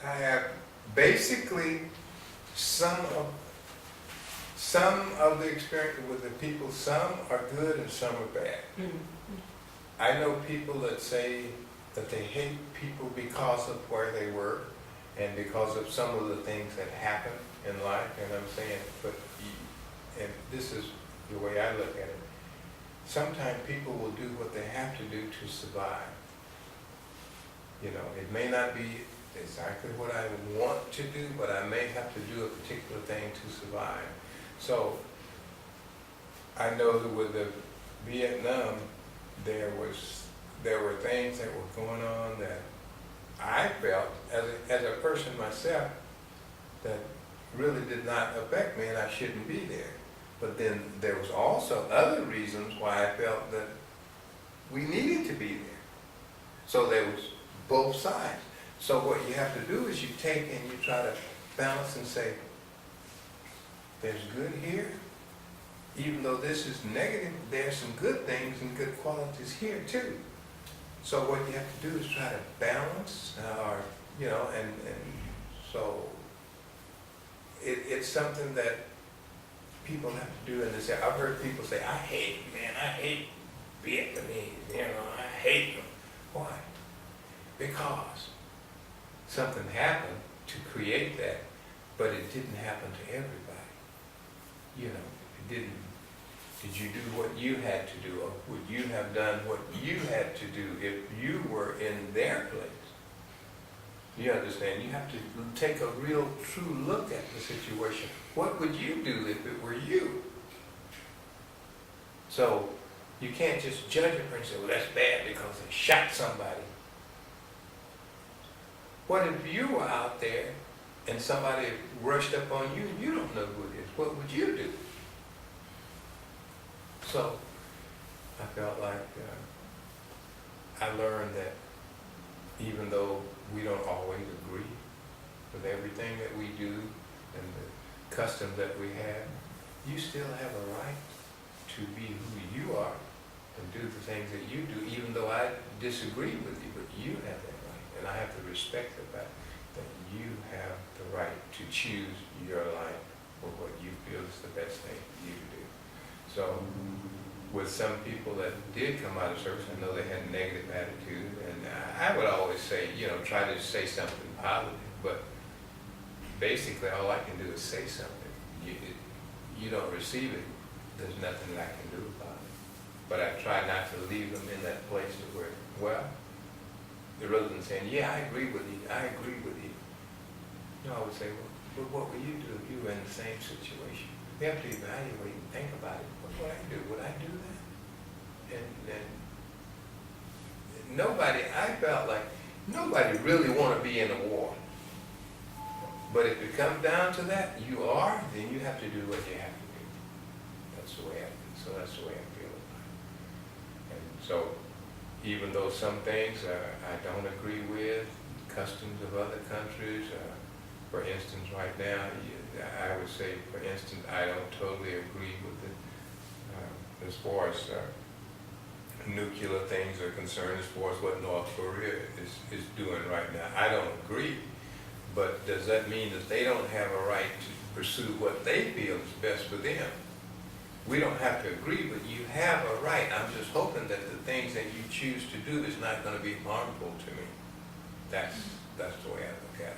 I have basically some of the experience with the people. Some are good and some are bad. I know people that say that they hate people because of where they were and because of some of the things that happen in life. And I'm saying, and this is the way I look at it. Sometimes people will do what they have to do to survive. You know, it may not be exactly what I want to do, but I may have to do a particular thing to survive. So I know that with the Vietnam, there were things that were going on that I felt as a person myself that really did not affect me, and I shouldn't be there. But then there was also other reasons why I felt that we needed to be there. So there was both sides. So what you have to do is you take and you try to balance and say, there's good here. Even though this is negative, there's some good things and good qualities here too. So what you have to do is try to balance, and so it's something that people have to do. And they say, I've heard people say, I hate Vietnamese, I hate them. Why? Because something happened to create that, but it didn't happen to everybody. It didn't. Did you do what you had to do, or would you have done what you had to do if you were in their place? You understand? You have to take a real, true look at the situation. What would you do if it were you? So you can't just judge a person and say, well, that's bad because they shot somebody. What if you were out there and somebody rushed up on you and you don't know who it is? What would you do? So I felt like I learned that even though we don't always agree with everything that we do and the customs that we have, you still have a right to be who you are and do the things that you do, even though I disagree with you, but you have that right. And I have to respect the fact that you have the right to choose your life for what you feel is the best thing for you to do. So with some people that did come out of service, I know they had a negative attitude, and I would always say, try to say something positive, but basically all I can do is say something. You don't receive it, there's nothing that I can do about it. But I try not to leave them in that place to where, rather than saying, yeah, I agree with you, I would say, well, but what would you do if you were in the same situation? We have to evaluate and think about it. What would I do? Would I do that? And I felt like nobody really want to be in a war. But if it comes down to that, you are, then you have to do what you have to do. That's the way I feel. So that's the way I feel about it. And so even though some things I don't agree with, customs of other countries, for instance, right now, I would say, for instance, I don't totally agree with it as far as nuclear things are concerned, as far as what North Korea is doing right now. I don't agree, but does that mean that they don't have a right to pursue what they feel is best for them? We don't have to agree, but you have a right. I'm just hoping that the things that you choose to do is not going to be harmful to me. That's the way I look at it.